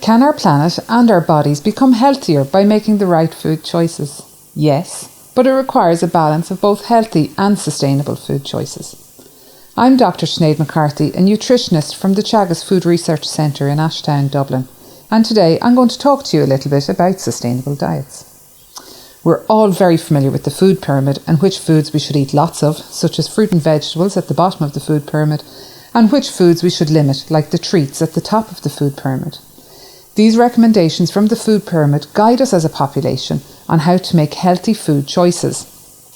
Can our planet and our bodies become healthier by making the right food choices? Yes, but it requires a balance of both healthy and sustainable food choices. I'm Dr. Sinead McCarthy, a nutritionist from the Teagasc Food Research Centre in Ashtown, Dublin, and today I'm going to talk to you a little bit about sustainable diets. We're all very familiar with the food pyramid and which foods we should eat lots of, such as fruit and vegetables at the bottom of the food pyramid, and which foods we should limit, like the treats at the top of the food pyramid. These recommendations from the food pyramid guide us as a population on how to make healthy food choices.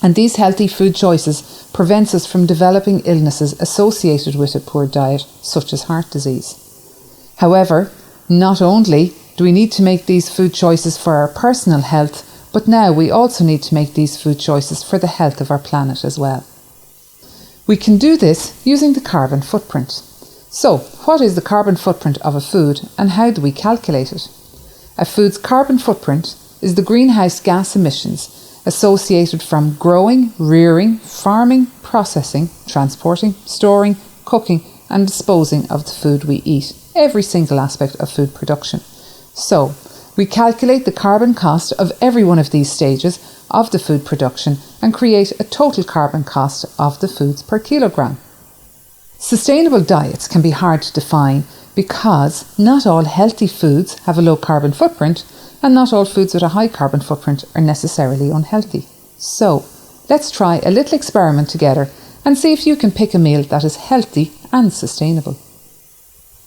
And these healthy food choices prevents us from developing illnesses associated with a poor diet, such as heart disease. However, not only do we need to make these food choices for our personal health, but now we also need to make these food choices for the health of our planet as well. We can do this using the carbon footprint. So, what is the carbon footprint of a food and how do we calculate it? A food's carbon footprint is the greenhouse gas emissions associated from growing, rearing, farming, processing, transporting, storing, cooking and disposing of the food we eat, every single aspect of food production. So, we calculate the carbon cost of every one of these stages of the food production and create a total carbon cost of the foods per kilogram. Sustainable diets can be hard to define because not all healthy foods have a low carbon footprint and not all foods with a high carbon footprint are necessarily unhealthy. So, let's try a little experiment together and see if you can pick a meal that is healthy and sustainable.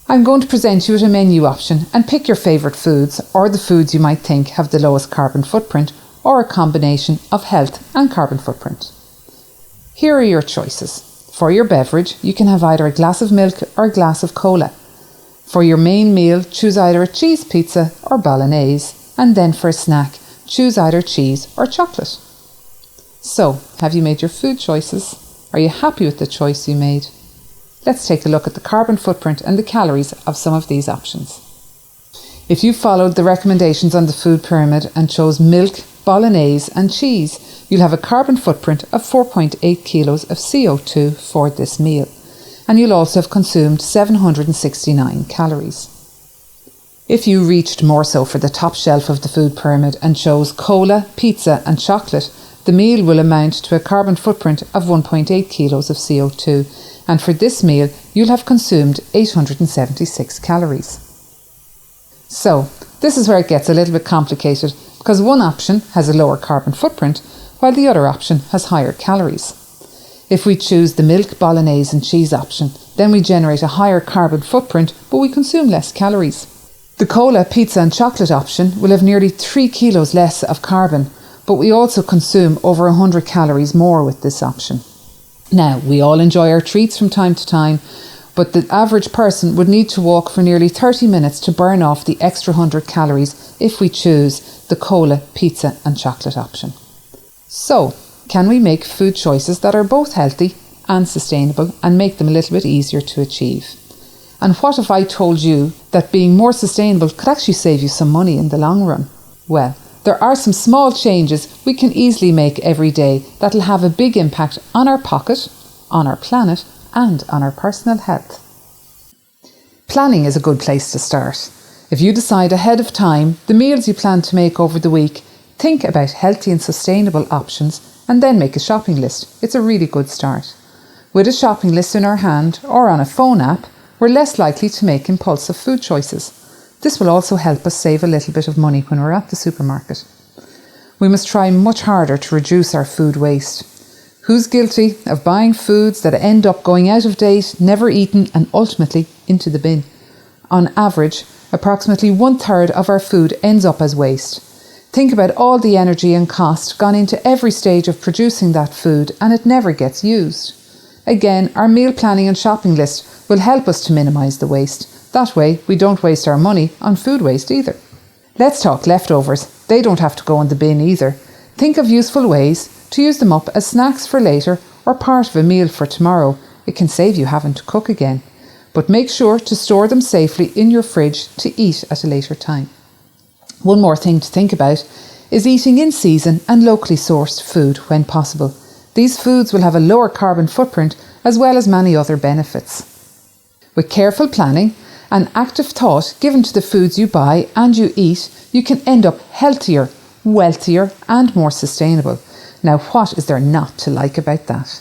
I'm going to present you with a menu option and pick your favourite foods or the foods you might think have the lowest carbon footprint or a combination of health and carbon footprint. Here are your choices. For your beverage, you can have either a glass of milk or a glass of cola. For your main meal, choose either a cheese pizza or bolognese, and then for a snack, choose either cheese or chocolate. So, have you made your food choices? Are you happy with the choice you made? Let's take a look at the carbon footprint and the calories of some of these options. If you followed the recommendations on the food pyramid and chose milk, bolognese and cheese, you'll have a carbon footprint of 4.8 kilos of CO2 for this meal, and you'll also have consumed 769 calories. If you reached more so for the top shelf of the food pyramid and chose cola, pizza and chocolate, the meal will amount to a carbon footprint of 1.8 kilos of CO2, and for this meal you'll have consumed 876 calories. So, this is where it gets a little bit complicated because one option has a lower carbon footprint while the other option has higher calories. If we choose the milk, bolognese and cheese option, then we generate a higher carbon footprint but we consume less calories. The cola, pizza and chocolate option will have nearly 3 kilos less of carbon, but we also consume over 100 calories more with this option. Now, we all enjoy our treats from time to time, but the average person would need to walk for nearly 30 minutes to burn off the extra 100 calories if we choose the cola, pizza and chocolate option. So, can we make food choices that are both healthy and sustainable and make them a little bit easier to achieve? And what if I told you that being more sustainable could actually save you some money in the long run? Well, there are some small changes we can easily make every day that'll have a big impact on our pocket, on our planet and on our personal health. Planning is a good place to start. If you decide ahead of time the meals you plan to make over the week, think about healthy and sustainable options and then make a shopping list. It's a really good start. With a shopping list in our hand or on a phone app, we're less likely to make impulsive food choices. This will also help us save a little bit of money when we're at the supermarket. We must try much harder to reduce our food waste. Who's guilty of buying foods that end up going out of date, never eaten and ultimately into the bin? On average, approximately 1/3 of our food ends up as waste. Think about all the energy and cost gone into every stage of producing that food and it never gets used. Again, our meal planning and shopping list will help us to minimise the waste. That way, we don't waste our money on food waste either. Let's talk leftovers. They don't have to go in the bin either. Think of useful ways to use them up as snacks for later or part of a meal for tomorrow. It can save you having to cook again. But make sure to store them safely in your fridge to eat at a later time. One more thing to think about is eating in season and locally sourced food when possible. These foods will have a lower carbon footprint as well as many other benefits. With careful planning An active thought given to the foods you buy and you eat, you can end up healthier, wealthier and more sustainable. Now, what is there not to like about that?